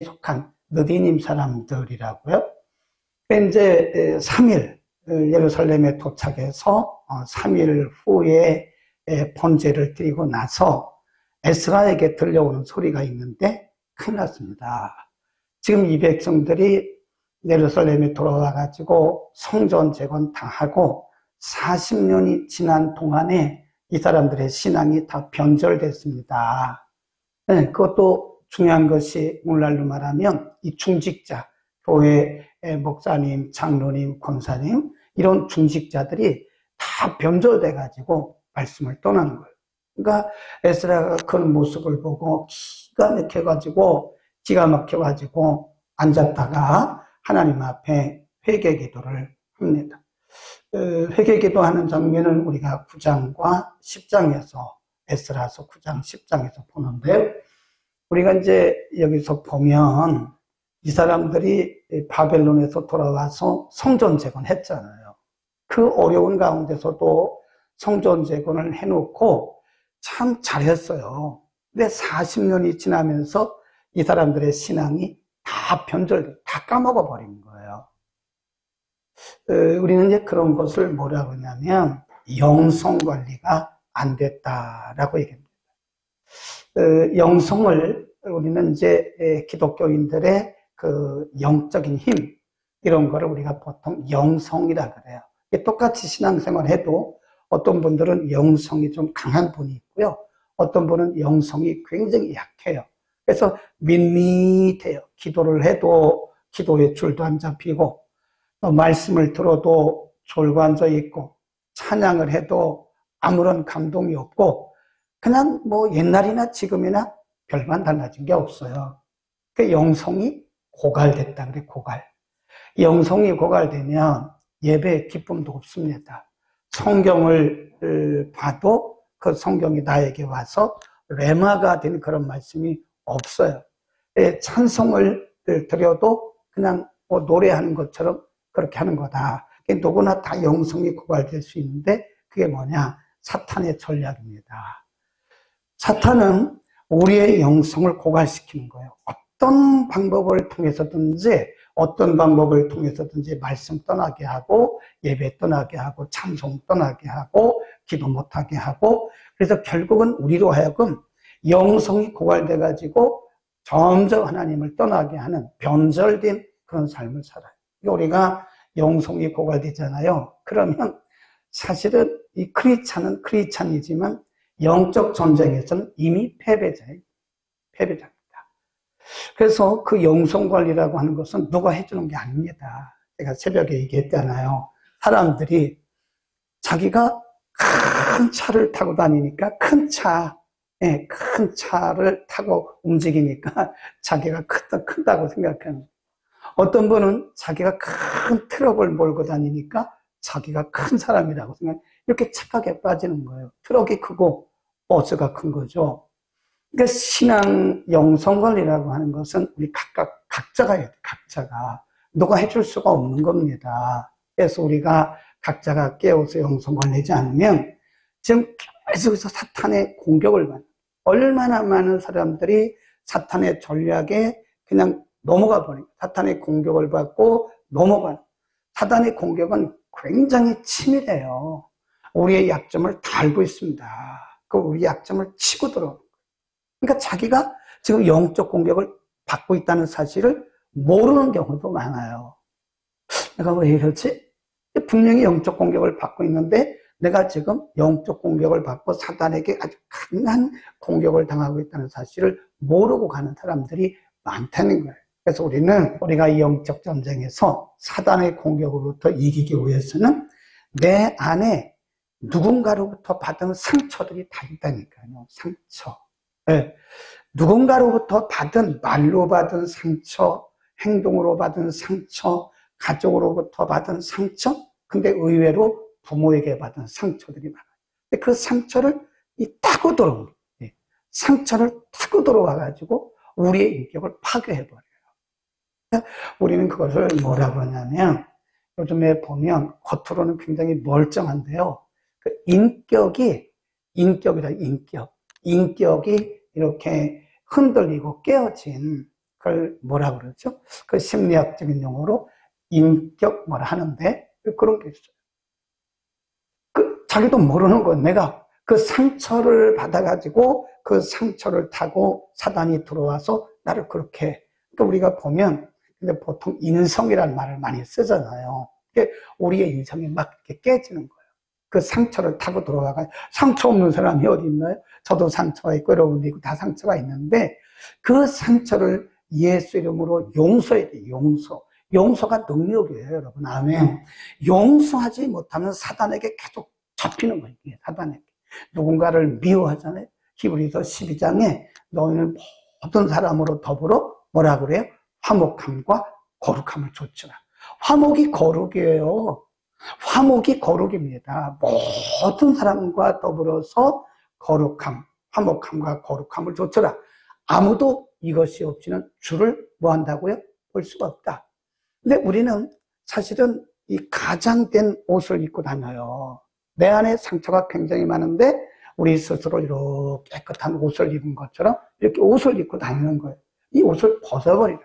속한 느디님 사람들이라고요. 이제 3일 예루살렘에 도착해서 3일 후에 번제를 드리고 나서 에스라에게 들려오는 소리가 있는데 큰일 났습니다. 지금 이 백성들이 예루살렘에 돌아와 가지고 성전 재건 당하고 40년이 지난 동안에 이 사람들의 신앙이 다 변절됐습니다. 네, 그것도 중요한 것이 오늘날로 말하면 이 중직자, 교회 목사님, 장로님, 권사님 이런 중직자들이 다 변절돼 가지고 말씀을 떠나는 거예요. 그러니까 에스라가 그런 모습을 보고 기가 막혀가지고 앉았다가 하나님 앞에 회개 기도를 합니다. 회개 기도하는 장면은 우리가 9장과 10장에서 에스라서 9장, 10장에서 보는데 우리가 이제 여기서 보면 이 사람들이 바벨론에서 돌아와서 성전 재건했잖아요. 그 어려운 가운데서도 성전 재건을 해놓고 참 잘했어요. 근데 40년이 지나면서 이 사람들의 신앙이 다 다 까먹어버린 거예요. 우리는 이제 그런 것을 뭐라고 하냐면 영성 관리가 안 됐다라고 얘기합니다. 영성을 우리는 이제 기독교인들의 그 영적인 힘 이런 거를 우리가 보통 영성이라 그래요. 똑같이 신앙생활 해도 어떤 분들은 영성이 좀 강한 분이 있고요. 어떤 분은 영성이 굉장히 약해요. 그래서 밋밋해요. 기도를 해도 기도의 줄도 안 잡히고 말씀을 들어도 졸고 앉아 있고 찬양을 해도 아무런 감동이 없고 그냥 뭐 옛날이나 지금이나 별반 달라진 게 없어요. 그 영성이 고갈됐다 그래. 고갈. 영성이 고갈되면 예배의 기쁨도 없습니다. 성경을 봐도 그 성경이 나에게 와서 레마가 된 그런 말씀이 없어요. 찬송을 드려도 그냥 뭐 노래하는 것처럼 그렇게 하는 거다. 누구나 다 영성이 고갈될 수 있는데 그게 뭐냐? 사탄의 전략입니다. 사탄은 우리의 영성을 고갈시키는 거예요. 어떤 방법을 통해서든지 말씀 떠나게 하고 예배 떠나게 하고 찬송 떠나게 하고 기도 못하게 하고 그래서 결국은 우리로 하여금 영성이 고갈돼 가지고 점점 하나님을 떠나게 하는 변절된 그런 삶을 살아요. 우리가 영성이 고갈되잖아요. 그러면 사실은 이 크리스찬은 크리스찬이지만 영적 전쟁에서는 이미 패배자입니다. 그래서 그 영성 관리라고 하는 것은 누가 해주는 게 아닙니다. 제가 새벽에 얘기했잖아요. 사람들이 자기가 큰 차를 타고 다니니까 큰 차를 타고 움직이니까 자기가 큰다고 생각하는 거예요. 어떤 분은 자기가 큰 트럭을 몰고 다니니까 자기가 큰 사람이라고 생각해요. 이렇게 착각에 빠지는 거예요. 트럭이 크고 버스가 큰 거죠. 그러니까 신앙 영성관리라고 하는 것은 우리 각자가 해야 돼. 각자가. 누가 해줄 수가 없는 겁니다. 그래서 우리가 각자가 깨어서 영성관리하지 않으면 지금 계속해서 사탄의 공격을 받는, 얼마나 많은 사람들이 사탄의 전략에 그냥 넘어가 버린, 사탄의 공격을 받고 넘어가는. 사탄의 공격은 굉장히 치밀해요. 우리의 약점을 다 알고 있습니다. 그 우리 약점을 치고 들어오는 거예요. 그러니까 자기가 지금 영적 공격을 받고 있다는 사실을 모르는 경우도 많아요. 내가 왜 이러지? 분명히 영적 공격을 받고 있는데 내가 지금 영적 공격을 받고 사단에게 아주 강한 공격을 당하고 있다는 사실을 모르고 가는 사람들이 많다는 거예요. 그래서 우리가 이 영적 전쟁에서 사단의 공격으로부터 이기기 위해서는 내 안에 누군가로부터 받은 상처들이 다 있다니까요. 상처. 네. 누군가로부터 받은, 말로 받은 상처, 행동으로 받은 상처, 가족으로부터 받은 상처, 근데 의외로 부모에게 받은 상처들이 많아요. 근데 그 상처를 타고 들어온 거예요. 상처를 타고 들어와가지고 우리의 인격을 파괴해버려요. 우리는 그것을 뭐라고 하냐면, 요즘에 보면 겉으로는 굉장히 멀쩡한데요. 그 인격이 이렇게 흔들리고 깨어진 그걸 뭐라 그러죠? 그 심리학적인 용어로 인격 뭐라 하는데 그런 게 있어요. 자기도 모르는 거예요. 내가 그 상처를 받아가지고 그 상처를 타고 사단이 들어와서 나를 그렇게. 그러니까 우리가 보면 근데 보통 인성이라는 말을 많이 쓰잖아요. 우리의 인성이 막 이렇게 깨지는 거예요. 그 상처를 타고 들어가가 상처 없는 사람이 어디 있나요? 저도 상처가 있고 여러분도 있고 다 상처가 있는데 그 상처를 예수 이름으로 용서해야 돼요. 용서가 능력이에요, 여러분. 아멘. 용서하지 못하면 사단에게 계속 잡히는 거예요. 사단에게. 누군가를 미워하잖아요. 히브리서 12장에 너희는 모든 사람으로 더불어 뭐라 그래요? 화목함과 거룩함을 좇으라. 화목이 거룩이에요. 화목이 거룩입니다. 모든 사람과 더불어서 거룩함, 화목함과 거룩함을 좇으라. 아무도 이것이 없이는 주를 뭐 한다고요? 볼 수가 없다. 근데 우리는 사실은 이 가장된 옷을 입고 다녀요. 내 안에 상처가 굉장히 많은데 우리 스스로 이렇게 깨끗한 옷을 입은 것처럼 이렇게 옷을 입고 다니는 거예요. 이 옷을 벗어버리라.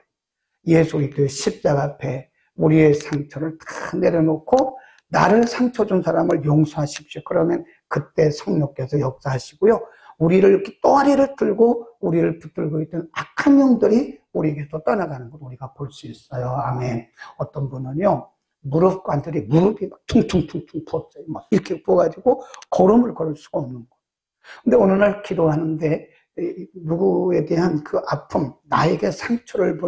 예수 그리스도의 십자가 앞에 우리의 상처를 다 내려놓고 나를 상처 준 사람을 용서하십시오. 그러면 그때 성령께서 역사하시고요. 우리를 이렇게 또아리를 들고 우리를 붙들고 있던 악한 영들이 우리에게서 떠나가는 걸 우리가 볼 수 있어요. 아멘. 어떤 분은요, 무릎이 막 퉁퉁퉁퉁 부었어요. 막 이렇게 부어가지고 걸음을 걸을 수가 없는 거예요. 근데 어느 날 기도하는데 누구에 대한 그 아픔, 나에게 상처를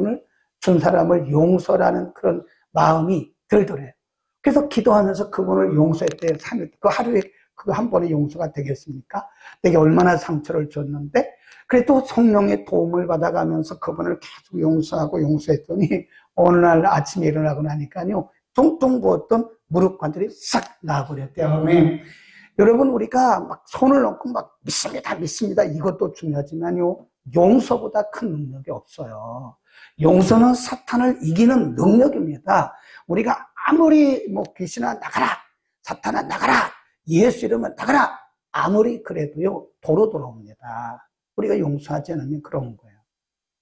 준 사람을 용서라는 그런 마음이 들더래요. 그래서 기도하면서 그분을 용서했대요. 그 하루에 그 한 번의 용서가 되겠습니까? 내게 얼마나 상처를 줬는데 그래도 성령의 도움을 받아가면서 그분을 계속 용서했더니 어느 날 아침에 일어나고 나니까요 뚱뚱 부었던 무릎관절이 싹 나와버렸대요. 아멘. 여러분 우리가 막 손을 놓고 막 믿습니다 이것도 중요하지만요 용서보다 큰 능력이 없어요. 용서는 사탄을 이기는 능력입니다. 우리가 아무리 뭐 귀신아 나가라, 사탄아 나가라, 예수 이름은 나가라 아무리 그래도요 도로 돌아옵니다. 우리가 용서하지 않으면 그런 거예요.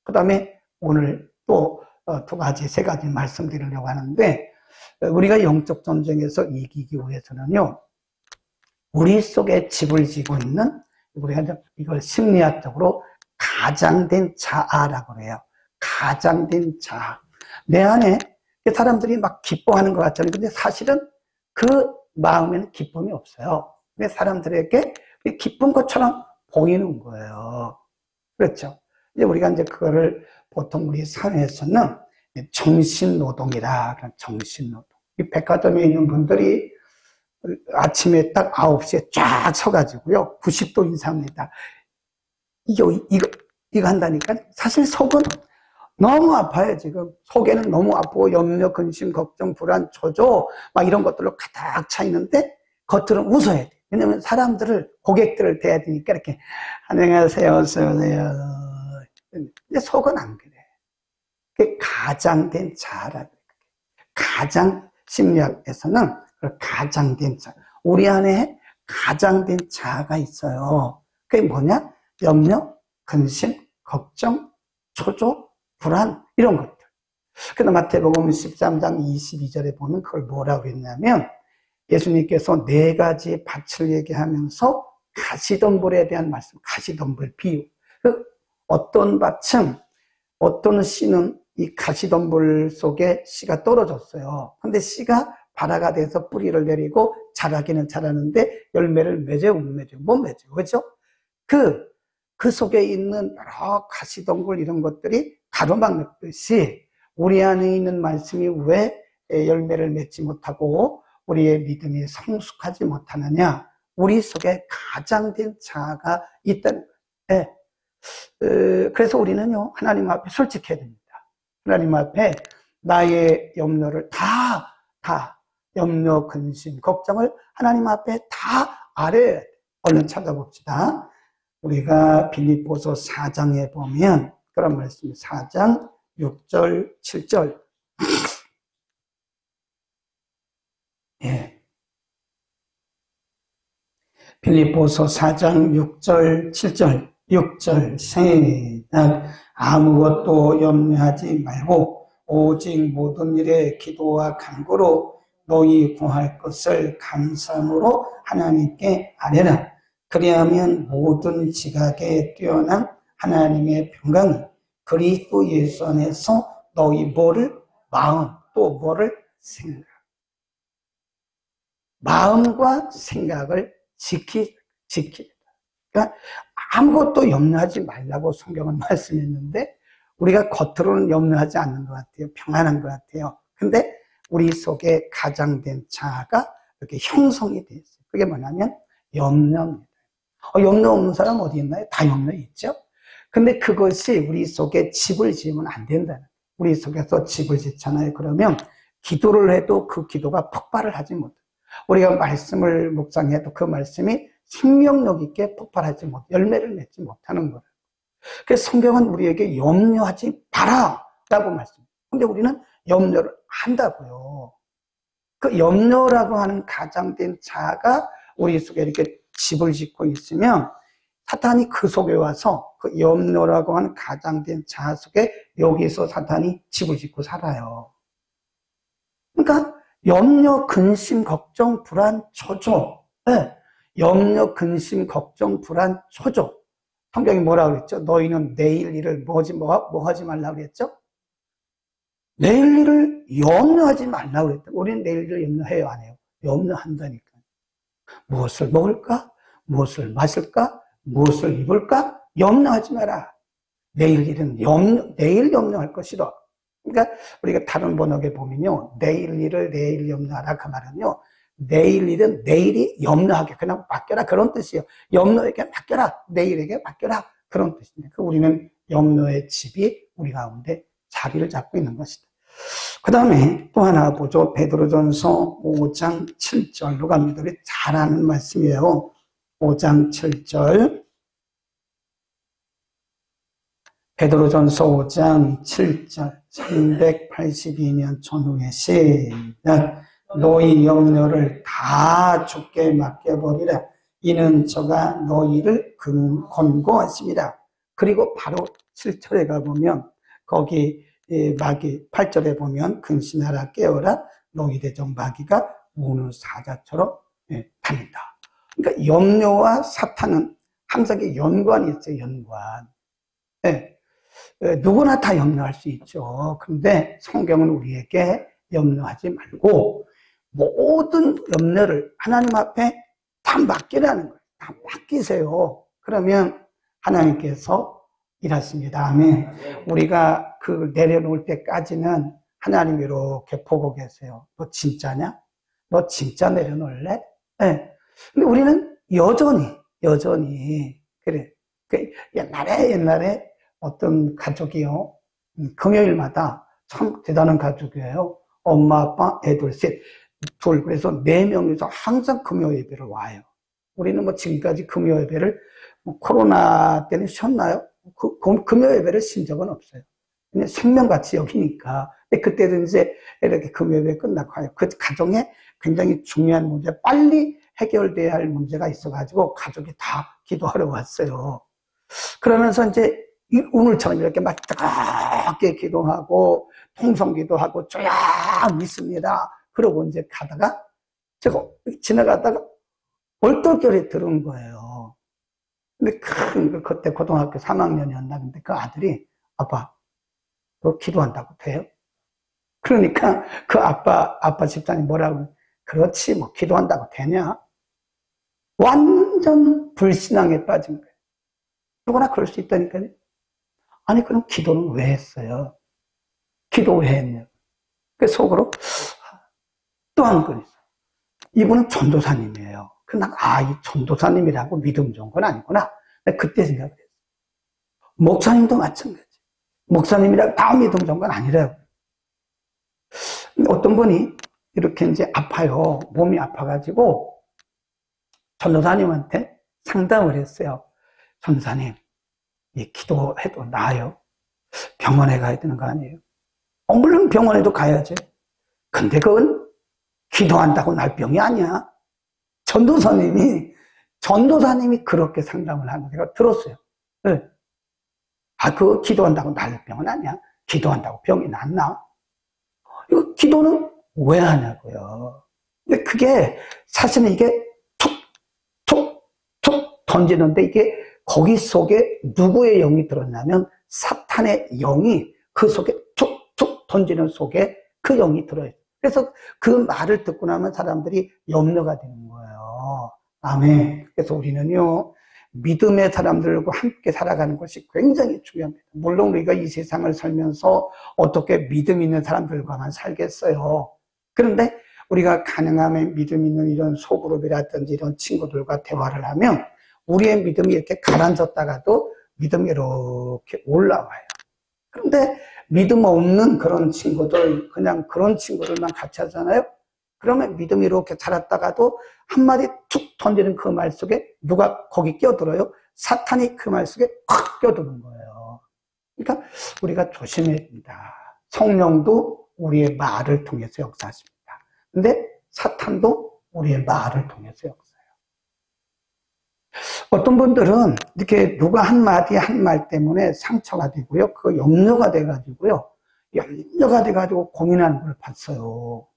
그 다음에 오늘 또 세 가지 말씀드리려고 하는데 우리가 영적 전쟁에서 이기기 위해서는요 우리 속에 집을 지고 있는 우리가 이걸 심리학적으로 가장된 자아라고 해요. 가장된 자아. 내 안에 사람들이 막 기뻐하는 것 같잖아요. 근데 사실은 그 마음에는 기쁨이 없어요. 근데 사람들에게 기쁜 것처럼 보이는 거예요. 그렇죠. 이제 우리가 이제 그거를 보통 우리 사회에서는 정신노동이라, 정신노동. 이 백화점에 있는 분들이 아침에 딱 9시에 쫙 서가지고요. 90도 인사합니다. 이거 한다니까? 사실 속은 너무 아파요, 지금. 속에는 너무 아프고, 염려, 근심, 걱정, 불안, 초조, 막 이런 것들로 가득 차 있는데, 겉으로는 웃어야 돼. 왜냐면 고객들을 대해야 되니까 이렇게, 안녕하세요, 어서오세요. 근데 속은 안 그래. 그게 가장된 자라고. 가장, 심리학에서는 가장된 자. 우리 안에 가장된 자가 있어요. 그게 뭐냐? 염려, 근심, 걱정, 초조, 불안, 이런 것들. 그래서 마태복음 13장 22절에 보면 그걸 뭐라고 했냐면, 예수님께서 4가지 밭을 얘기하면서 가시덤불에 대한 말씀, 가시덤불 비유. 어떤 밭은, 어떤 씨는 이 가시덤불 속에 씨가 떨어졌어요. 근데 씨가 발화가 돼서 뿌리를 내리고 자라기는 자라는데 열매를 맺어요, 못 맺어요? 못 맺어요. 그렇죠? 그 속에 있는 여러 가시덤불 이런 것들이 가로막듯이 우리 안에 있는 말씀이 왜 열매를 맺지 못하고 우리의 믿음이 성숙하지 못하느냐? 우리 속에 가장된 자아가 있다는 거예요. 그래서 우리는요, 하나님 앞에 솔직해야 됩니다. 하나님 앞에 나의 염려를 염려, 근심, 걱정을 하나님 앞에 다 아뢰야 돼. 얼른 찾아봅시다. 우리가 빌립보서 4장에 보면 그런 말씀이 4장 6절, 7절. 예. 빌립보서 4장 6절, 7절. 6절 시작. 아무것도 염려하지 말고 오직 모든 일에 기도와 간구로 너희 구할 것을 감사함으로 하나님께 아뢰라. 그리하면 모든 지각에 뛰어난 하나님의 평강이 그리스도 예수 안에서 너희 뭐를 마음 또 뭐를 생각, 마음과 생각을 지키다. 그러니까 아무것도 염려하지 말라고 성경은 말씀했는데 우리가 겉으로는 염려하지 않는 것 같아요. 평안한 것 같아요. 근데 우리 속에 가장된 자아가 이렇게 형성이 되어 있어요. 그게 뭐냐면 염려입니다. 염려 없는 사람 어디 있나요? 다 염려 있죠. 근데 그것이 우리 속에 집을 지으면 안 된다는 거예요. 우리 속에서 집을 짓잖아요. 그러면 기도를 해도 그 기도가 폭발을 하지 못해요. 우리가 말씀을 묵상해도 그 말씀이 생명력 있게 폭발하지 못, 열매를 맺지 못하는 거예요. 그래서 성경은 우리에게 염려하지 마라 라고 말씀해요. 근데 우리는 염려를 한다고요. 그 염려라고 하는 가장된 자아가 우리 속에 이렇게 집을 짓고 있으면 사탄이 그 속에 와서 그 염려라고 하는 가장된 자아 속에 여기서 사탄이 집을 짓고 살아요. 그러니까 염려, 근심, 걱정, 불안, 초조. 네. 염려, 근심, 걱정, 불안, 초조. 성경이 뭐라고 그랬죠? 너희는 내일 일을 뭐 하지 말라고 그랬죠? 내일 일을 염려하지 말라고 그랬다. 우리는 내일 일을 염려해요, 안 해요? 염려한다니까. 무엇을 먹을까? 무엇을 마실까? 무엇을 입을까? 염려하지 마라. 내일 일은 내일 염려할 것이다. 그러니까 우리가 다른 번역에 보면요, 내일 일을 내일 염려하라 그 말은요, 내일 일은 내일이 염려하게 그냥 맡겨라 그런 뜻이에요. 염려에게 맡겨라, 내일에게 맡겨라 그런 뜻입니다. 우리는 염려의 집이 우리 가운데 자리를 잡고 있는 것이다. 그 다음에 또 하나 보죠. 베드로전서 5장 7절로 갑니다. 우리 잘 아는 말씀이에요. 5장 7절. 베드로전서 5장 7절. 382년 전후의 시작. 너희 염려를 다 주께 맡겨버리라. 이는 저가 너희를 권고하십니다. 그리고 바로 7절에 가보면 거기 마귀 8절에 보면 근신하라 깨어라 너희 대적 마귀가 우는 사자처럼 다닌다. 그러니까 염려와 사탄은 항상 연관이 있어요. 연관. 네. 누구나 다 염려할 수 있죠. 그런데 성경은 우리에게 염려하지 말고 모든 염려를 하나님 앞에 다 맡기라는 거예요. 다 맡기세요. 그러면 하나님께서 일하십니다. 아멘. 우리가 그 내려놓을 때까지는 하나님 이렇게 보고 계세요. 너 진짜냐? 너 진짜 내려놓을래? 네. 근데 우리는 여전히 그래. 옛날에 어떤 가족이요, 금요일마다 참 대단한 가족이에요. 엄마, 아빠, 애들 셋, 둘. 그래서 4명이서 항상 금요 예배를 와요. 우리는 뭐 지금까지 금요 예배를 코로나 때는 쉬었나요? 금요 예배를 쉰 적은 없어요. 그냥 생명같이 여기니까. 근데 그때도 이제 이렇게 금요 예배 끝나고 가요. 그 가정에 굉장히 중요한 문제, 빨리 해결돼야 할 문제가 있어가지고 가족이 다 기도하러 왔어요. 그러면서 이제 오늘처럼 이렇게 막 뜨겁게 기도하고 통성기도 하고 쪼약 믿습니다. 그러고 이제 가다가 제가 지나가다가 얼떨결에 들은 거예요. 근데 그때 고등학교 3학년이었나 근데 그 아들이 아빠 너 기도한다고 돼요? 그러니까 그 아빠 집사님 뭐라고 그렇지 뭐 기도한다고 되냐? 완전 불신앙에 빠진 거예요. 누구나 그럴 수 있다니까요. 아니 그럼 기도는 왜 했어요? 기도 왜 했냐? 그 속으로 또 한 건 있어요. 이분은 전도사님이에요. 이 전도사님이라고 믿음 좋은 건 아니구나. 그때 생각을 했어요. 목사님도 마찬가지. 목사님이라고 다 믿음 좋은 건 아니래요. 어떤 분이 이렇게 이제 아파요. 몸이 아파가지고 전도사님한테 상담을 했어요. 전도사님, 기도해도 나아요? 병원에 가야 되는 거 아니에요? 물론 병원에도 가야지. 근데 그건 기도한다고 날 병이 아니야. 전도사님이 그렇게 상담을 하는 거 제가 들었어요. 네. 그거 기도한다고 날 병은 아니야. 기도한다고 병이 낫나? 이거 기도는 왜 하냐고요. 근데 그게 사실은 이게 툭 던지는데 이게 거기 속에 누구의 영이 들었냐면 사탄의 영이 그 속에 툭툭 던지는 속에 그 영이 들어요. 그래서 그 말을 듣고 나면 사람들이 염려가 되는 거예요. 아멘. 그래서 우리는요, 믿음의 사람들과 함께 살아가는 것이 굉장히 중요합니다. 물론 우리가 이 세상을 살면서 어떻게 믿음 있는 사람들과만 살겠어요. 그런데 우리가 가능하면 믿음 있는 이런 소그룹이라든지 이런 친구들과 대화를 하면 우리의 믿음이 이렇게 가라앉았다가도 믿음이 이렇게 올라와요. 그런데 믿음 없는 그런 친구들, 그냥 그런 친구들만 같이 하잖아요. 그러면 믿음이 이렇게 자랐다가도 한마디 툭 던지는 그 말 속에 누가 거기 껴들어요? 사탄이 그 말 속에 확 껴드는 거예요. 그러니까 우리가 조심해야 됩니다. 성령도 우리의 말을 통해서 역사하십니다. 근데 사탄도 우리의 말을 통해서 역사해요. 어떤 분들은 이렇게 누가 한마디 한 말 때문에 상처가 되고요. 그거 염려가 돼가지고요. 염려가 돼가지고 고민하는 걸 봤어요.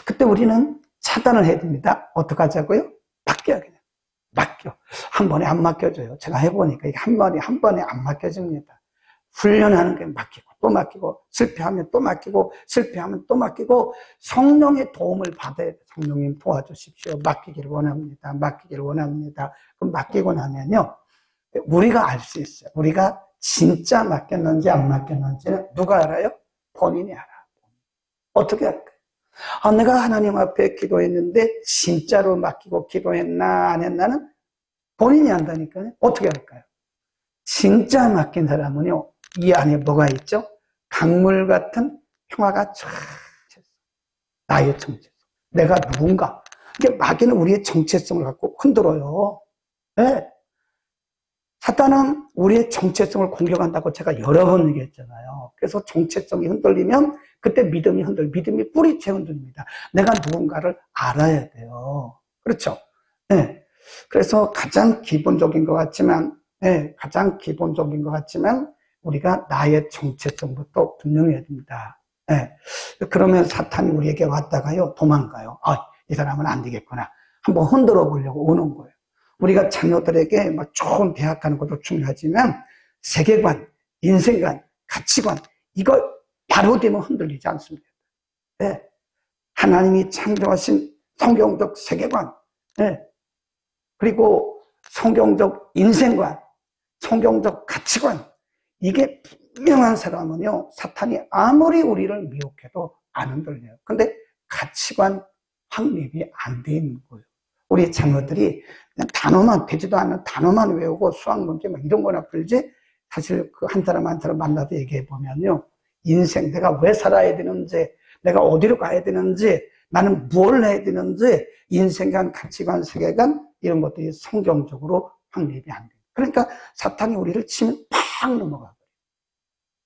그때 우리는 차단을 해야 됩니다. 어떡하자고요? 맡겨요, 그냥. 맡겨. 한 번에 안 맡겨져요. 제가 해보니까 이게 한 번에 안 맡겨집니다. 훈련하는 게 맡기고, 또 맡기고, 실패하면 또 맡기고, 실패하면 또 맡기고, 성령의 도움을 받아야 돼. 성령님 도와주십시오. 맡기기를 원합니다. 맡기기를 원합니다. 그럼 맡기고 나면요, 우리가 알 수 있어요. 우리가 진짜 맡겼는지 안 맡겼는지는 누가 알아요? 본인이 알아. 어떻게 할까요? 내가 하나님 앞에 기도했는데 진짜로 맡기고 기도했나 안 했나는 본인이 안다니까요. 어떻게 할까요? 진짜 맡긴 사람은요, 이 안에 뭐가 있죠? 강물 같은 평화가 쫙 있어요. 나의 정체성. 내가 누군가. 이게 마귀는 우리의 정체성을 갖고 흔들어요. 네. 사탄은 우리의 정체성을 공격한다고 제가 여러 번 얘기했잖아요. 그래서 정체성이 흔들리면 그때 믿음이 뿌리채 흔들립니다. 내가 누군가를 알아야 돼요. 그렇죠? 네. 그래서 가장 기본적인 것 같지만 우리가 나의 정체성부터 분명해야 됩니다. 네. 그러면 사탄이 우리에게 왔다가요, 도망가요. 이 사람은 안 되겠구나. 한번 흔들어 보려고 오는 거예요. 우리가 자녀들에게 막 좋은 대학 가는 것도 중요하지만 세계관, 인생관, 가치관 이거 바로 되면 흔들리지 않습니다. 네. 하나님이 창조하신 성경적 세계관, 네. 그리고 성경적 인생관, 성경적 가치관 이게 분명한 사람은요, 사탄이 아무리 우리를 미혹해도 안 흔들려요. 근데 가치관 확립이 안 돼 있는 거예요. 우리 자녀들이 그냥 단어만, 되지도 않는 단어만 외우고 수학 문제 막 이런 거나 풀지, 사실 그 한 사람 한 사람 만나도 얘기해 보면요, 인생, 내가 왜 살아야 되는지, 내가 어디로 가야 되는지, 나는 뭘 해야 되는지, 인생관, 가치관, 세계관, 이런 것들이 성경적으로 확립이 안 돼요. 그러니까 사탄이 우리를 치면 팍 넘어가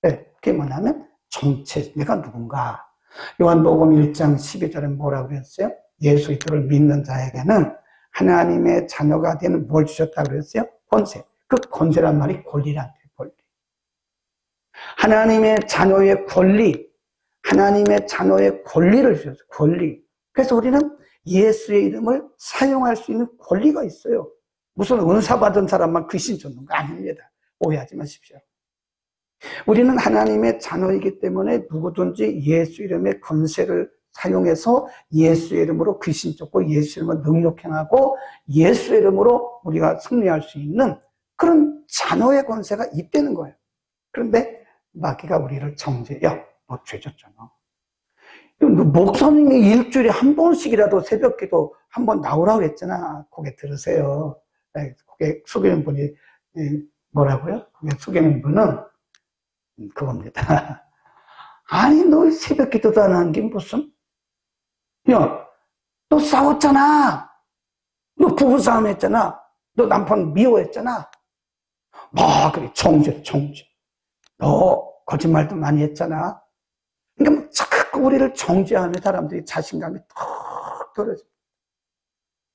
버려요. 네, 그게 뭐냐면 정체, 내가 누군가. 요한복음 1장 12절에 뭐라고 그랬어요? 예수 그리스도를 믿는 자에게는 하나님의 자녀가 되는 뭘 주셨다고 그랬어요? 권세. 그 권세란 말이 권리란 말이에요. 권리. 하나님의 자녀의 권리, 하나님의 자녀의 권리를 주셨어요. 권리. 그래서 우리는 예수의 이름을 사용할 수 있는 권리가 있어요. 무슨 은사 받은 사람만 귀신 쫓는 거 아닙니다. 오해하지 마십시오. 우리는 하나님의 자녀이기 때문에 누구든지 예수 이름의 권세를 사용해서 예수의 이름으로 귀신 쫓고 예수 이름으로 능력 행하고 예수 이름으로 우리가 승리할 수 있는 그런 자녀의 권세가 있다는 거예요. 그런데 마귀가 우리를 정죄, 야, 너 죄졌잖아. 목사님이 일주일에 한 번씩이라도 새벽기도 한 번 나오라고 했잖아. 고개 들으세요. 고개 숙이는 분이 뭐라고요? 고개 숙이는 분은 그겁니다. 아니, 너 새벽기도도 안 하는 게 무슨? 야, 너 싸웠잖아. 너 부부싸움 했잖아. 너 남편 미워했잖아. 그래, 정죄. 너 거짓말도 많이 했잖아. 그러니까 뭐 자꾸 우리를 정죄하는 사람들이 자신감이 턱 떨어집니다.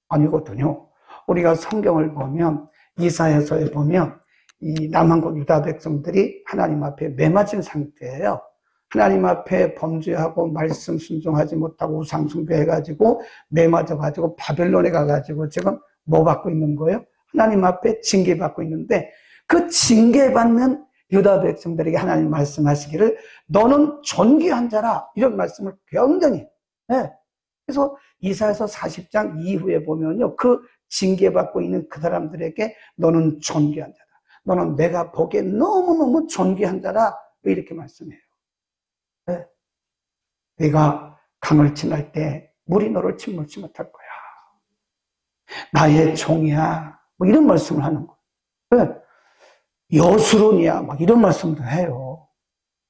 아니거든요. 우리가 성경을 보면, 이사야서에 보면 이 남한국 유다 백성들이 하나님 앞에 매맞은 상태예요. 하나님 앞에 범죄하고 말씀 순종하지 못하고 우상 숭배해가지고 매맞아가지고 바벨론에 가가지고 지금 뭐 받고 있는 거예요? 하나님 앞에 징계받고 있는데 그 징계받는 유다 백성들에게 하나님 말씀하시기를 너는 존귀한 자라 이런 말씀을 굉장히 그래서 이사야서 40장 이후에 보면요 그 징계받고 있는 그 사람들에게 너는 존귀한 자다. 너는 내가 보기에 너무너무 존귀한 자라 이렇게 말씀해요. 네가 강을 지날 때 물이 너를 침몰치 못할 거야. 나의 종이야. 뭐 이런 말씀을 하는 거예요. 여수론이야. 막 이런 말씀도 해요.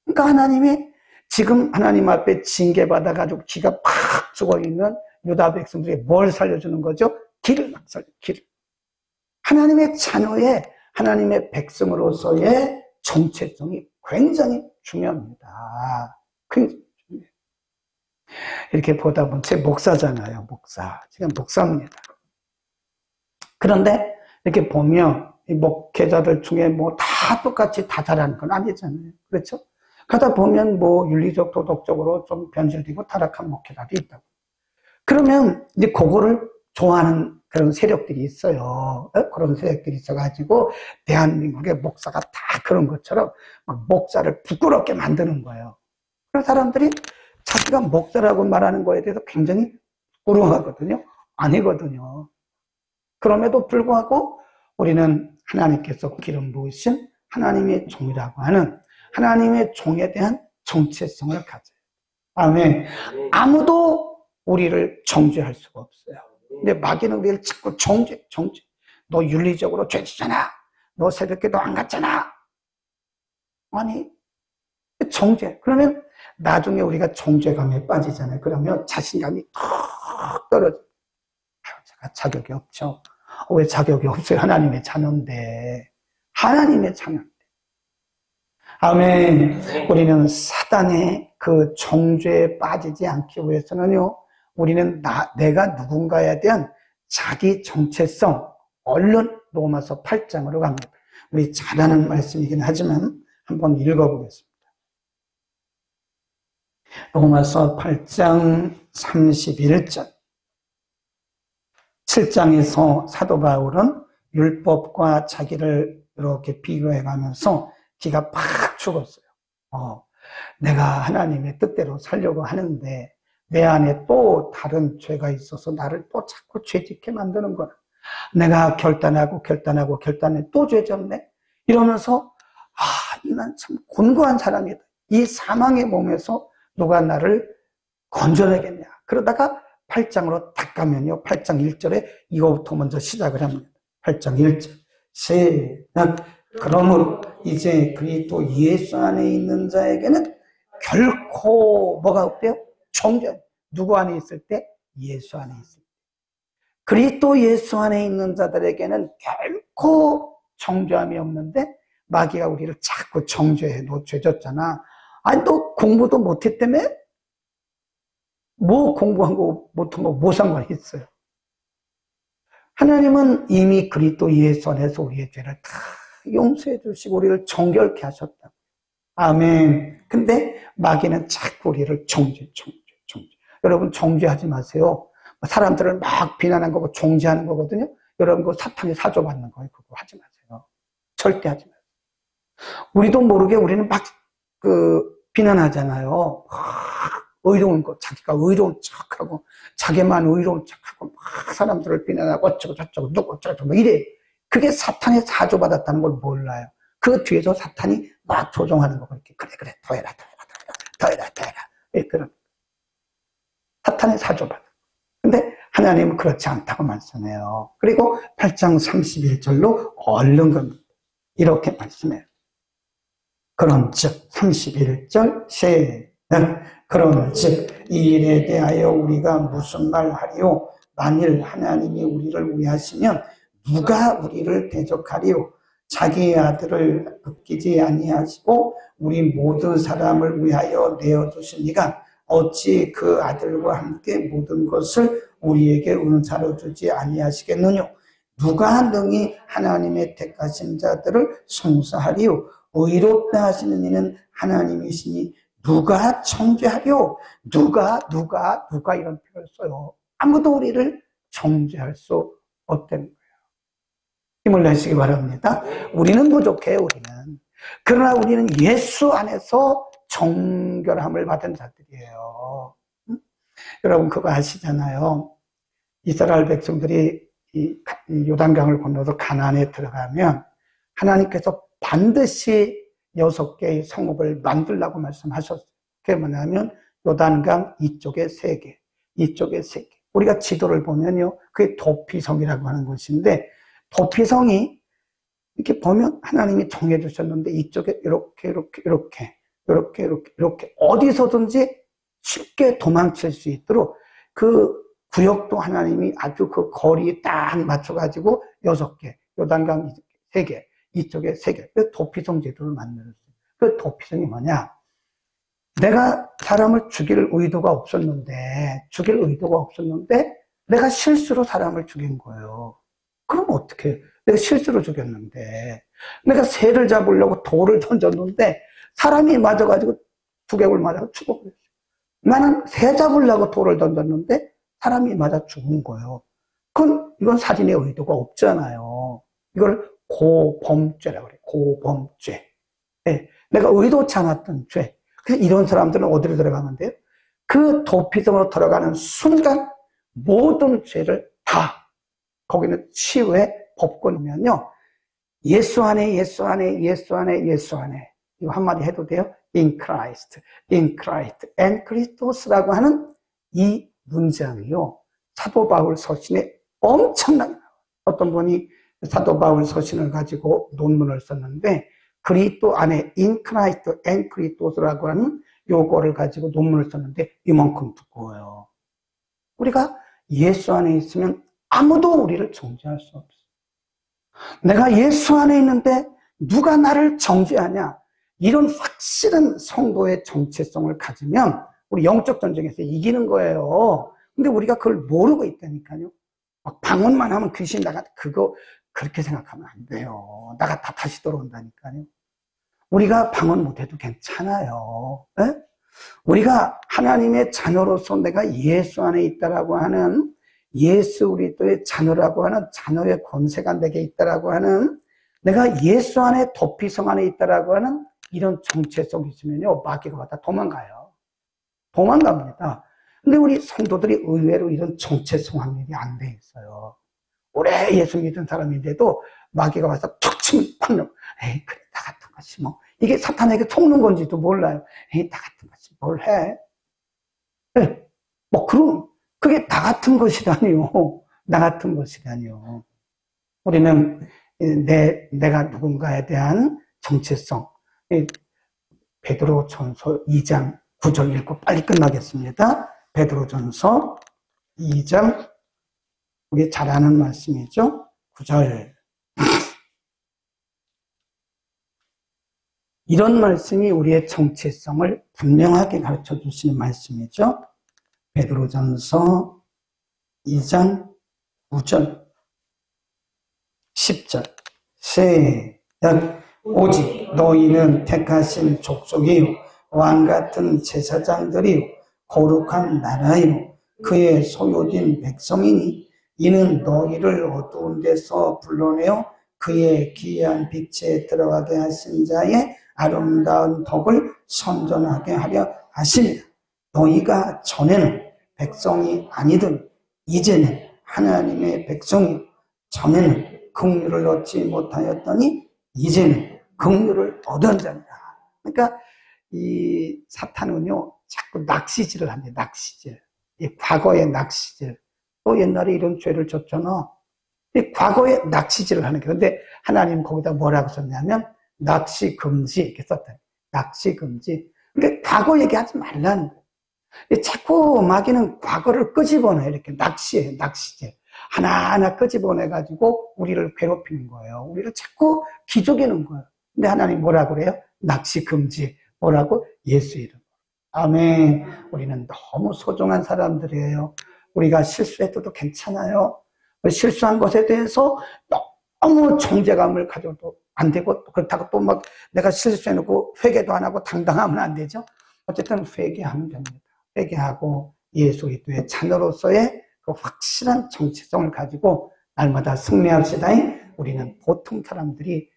그러니까 하나님이 지금 하나님 앞에 징계받아가지고 기가 팍 죽어있는 유다 백성들이 뭘 살려주는 거죠? 길을 막 살려, 길을. 하나님의 자녀의, 하나님의 백성으로서의 정체성이 굉장히 중요합니다. 굉장히 중요해요. 이렇게 보다 보면 제 목사잖아요, 목사. 제가 목사입니다. 그런데 이렇게 보면 이 목회자들 중에 뭐 다 똑같이 다 잘하는 건 아니잖아요. 그렇죠? 가다 보면 뭐 윤리적, 도덕적으로 좀 변질되고 타락한 목회자도 있다고. 그러면 이제 그거를 좋아하는 그런 세력들이 있어요. 그런 세력들이 있어가지고 대한민국의 목사가 다 그런 것처럼 막 목사를 부끄럽게 만드는 거예요. 그런 사람들이 자기가 목사라고 말하는 거에 대해서 굉장히 부끄러워하거든요. 아니거든요. 그럼에도 불구하고 우리는 하나님께서 기름 부으신 하나님의 종이라고 하는 하나님의 종에 대한 정체성을 가져요. 아멘. 아무도 우리를 정죄할 수가 없어요. 근데 마귀는 우리를 자꾸 정죄. 너 윤리적으로 죄지잖아. 너 새벽기도 안 갔잖아. 아니, 정죄. 그러면 나중에 우리가 정죄감에 빠지잖아요. 그러면 자신감이 턱 떨어져요. 제가 자격이 없죠. 왜 자격이 없어요? 하나님의 자녀인데. 하나님의 자녀인데. 아멘. 우리는 사단의 그 정죄에 빠지지 않기 위해서는요, 우리는 내가 누군가에 대한 자기 정체성, 얼른 로마서 8장으로 갑니다. 우리 잘 아는 말씀이긴 하지만 한번 읽어보겠습니다. 로마서 8장 31절. 7장에서 사도 바울은 율법과 자기를 이렇게 비교해 가면서 기가 팍 죽었어요. 내가 하나님의 뜻대로 살려고 하는데 내 안에 또 다른 죄가 있어서 나를 또 자꾸 죄짓게 만드는 거야. 내가 결단해 또 죄졌네. 이러면서 난 참 곤고한 사람이다. 이 사망의 몸에서 누가 나를 건져내겠냐. 그러다가 8장으로 딱 가면요. 8장 1절에 이거부터 먼저 시작을 합니다. 8장 1절. 시작. 그러므로 이제 그리스도 예수 안에 있는 자에게는 결코 뭐가 없대요? 정죄. 누구 안에 있을 때? 예수 안에 있을 때. 그리스도 예수 안에 있는 자들에게는 결코 정죄함이 없는데 마귀가 우리를 자꾸 정죄해. 너 죄졌잖아. 아니 너 공부도 못했다며? 뭐 공부한 거 못한 거 뭐 상관이 있어요? 하나님은 이미 그리스도 예수 안에서 우리의 죄를 다 용서해 주시고 우리를 정결케 하셨다. 아멘. 근데 마귀는 자꾸 우리를 정죄. 여러분 정죄하지 마세요. 사람들을 막 비난한 거고 정죄하는 거거든요. 여러분 그거 사탄이 사줘받는 거예요. 그거 하지 마세요. 절대 하지 마세요. 우리도 모르게 우리는 막 비난하잖아요. 의로운 거, 자기가 의로운 척하고, 자기만 의로운 척하고, 막 사람들을 비난하고, 어쩌고 저쩌고, 누구 어쩌고, 뭐 이래. 그게 사탄이 사줘받았다는 걸 몰라요. 그 뒤에서 사탄이 막 조종하는 거, 그렇게. 그래, 더 해라. 예, 그런. 사탄이 사줘받아. 근데 하나님은 그렇지 않다고 말씀해요. 그리고 8장 31절로 얼른 겁니다. 이렇게 말씀해요. 그런즉, 31절, 그런즉 이 일에 대하여 우리가 무슨 말 하리요? 만일 하나님이 우리를 위하시면 누가 우리를 대적하리요? 자기의 아들을 아끼지 아니하시고 우리 모든 사람을 위하여 내어두시니가 어찌 그 아들과 함께 모든 것을 우리에게 은사로 주지 아니하시겠느냐? 누가 능히 하나님의 택하신 자들을 송사하리요. 의롭다 하시는 이는 하나님이시니 누가 정죄하리요. 누가 이런 표현을 써요. 아무도 우리를 정죄할 수 없다는 거예요. 힘을 내시기 바랍니다. 우리는 부족해요. 우리는. 그러나 우리는 예수 안에서 정결함을 받은 자들이에요. 여러분 그거 아시잖아요. 이스라엘 백성들이 이 요단강을 건너서 가나안에 들어가면 하나님께서 반드시 6개의 성읍을 만들라고 말씀하셨어요. 그게 뭐냐면 요단강 이쪽에 3개, 이쪽에 3개. 우리가 지도를 보면요, 그게 도피성이라고 하는 것인데, 도피성이 이렇게 보면 하나님이 정해주셨는데 이쪽에 이렇게 어디서든지 쉽게 도망칠 수 있도록 그 구역도 하나님이 아주 그 거리에 딱 맞춰가지고 6개, 요단강 3개, 이쪽에 3개, 그 도피성 제도를 만들었어요. 그 도피성이 뭐냐? 내가 사람을 죽일 의도가 없었는데 내가 실수로 사람을 죽인 거예요. 그럼 어떻게? 내가 실수로 죽였는데, 내가 새를 잡으려고 돌을 던졌는데 사람이 맞아가지고 두개골 맞아서 죽어버렸어요. 나는 새 잡으려고 돌을 던졌는데 사람이 맞아 죽은 거예요. 이건 살인의 의도가 없잖아요. 이걸 고범죄라고 그래요. 고범죄. 네, 내가 의도치 않았던 죄. 그래서 이런 사람들은 어디로 들어가면 돼요? 그 도피성으로 들어가는 순간 모든 죄를 다 거기는 치유의 법권이면요, 예수 안에 이거 한마디 해도 돼요? In Christ, and Christos라고 하는 이 문장이요, 사도 바울 서신에 엄청나게 나와요. 어떤 분이 사도 바울 서신을 가지고 논문을 썼는데 그리스도 안에 In Christ and Christos라고 하는 요거를 가지고 논문을 썼는데 이만큼 두꺼워요. 우리가 예수 안에 있으면 아무도 우리를 정죄할 수 없어요. 내가 예수 안에 있는데 누가 나를 정죄하냐? 이런 확실한 성도의 정체성을 가지면 우리 영적 전쟁에서 이기는 거예요. 근데 우리가 그걸 모르고 있다니까요. 막 방언만 하면 귀신 나가, 그렇게 생각하면 안 돼요. 나가 다 다시 돌아온다니까요. 우리가 방언 못해도 괜찮아요. 네? 우리가 하나님의 자녀로서 내가 예수 안에 있다라고 하는, 예수 그리스도의 자녀라고 하는 자녀의 권세가 내게 있다라고 하는, 내가 예수 안에 도피성 안에 있다라고 하는 이런 정체성이 있으면요, 마귀가 왔다 도망가요. 도망갑니다. 근데 우리 성도들이 의외로 이런 정체성 확립이 안 돼 있어요. 오래 예수 믿은 사람인데도 마귀가 와서 툭 치면 팍 넘어. 에이, 그래, 나 같은 것이 뭐. 이게 사탄에게 속는 건지도 몰라요. 에이, 나 같은 것이 뭘 해? 네. 그럼, 그게 나 같은 것이라니요. 나 같은 것이라니요. 우리는 내가 누군가에 대한 정체성. 베드로전서 2장 9절 읽고 빨리 끝나겠습니다. 베드로전서 2장, 우리 잘 아는 말씀이죠. 9절. 이런 말씀이 우리의 정체성을 분명하게 가르쳐 주시는 말씀이죠. 베드로전서 2장 9절 10절 시작. 오직 너희는 택하신 족속이요 왕같은 제사장들이요 거룩한 나라이요 그의 소유된 백성이니 이는 너희를 어두운 데서 불러내어 그의 기이한 빛에 들어가게 하신 자의 아름다운 덕을 선전하게 하려 하시니라. 너희가 전에는 백성이 아니든 이제는 하나님의 백성이요 전에는 긍휼을 얻지 못하였더니 이제는 긍휼을 얻은 자니라. 그러니까 이 사탄은요 자꾸 낚시질을 합니다. 낚시질. 이 과거의 낚시질. 또 옛날에 이런 죄를 졌잖아. 이 과거에 낚시질을 하는 게. 근데 하나님 거기다 뭐라고 썼냐면 낚시 금지 이렇게 썼다. 낚시 금지. 그러니까 과거 얘기하지 말라는 거예요. 자꾸 마귀는 과거를 끄집어내. 이렇게 낚시해, 낚시질. 하나하나 끄집어내가지고 우리를 괴롭히는 거예요. 우리를 자꾸 기죽이는 거예요. 근데 하나님 뭐라 그래요? 낚시 금지. 뭐라고? 예수 이름. 아멘. 우리는 너무 소중한 사람들이에요. 우리가 실수해도 괜찮아요. 실수한 것에 대해서 너무 정죄감을 가져도 안 되고, 그렇다고 또 막 내가 실수해놓고 회개도 안 하고 당당하면 안 되죠. 어쨌든 회개하면 됩니다. 회개하고 예수 그리스도의 자녀로서의 그 확실한 정체성을 가지고 날마다 승리합시다. 우리는 보통 사람들이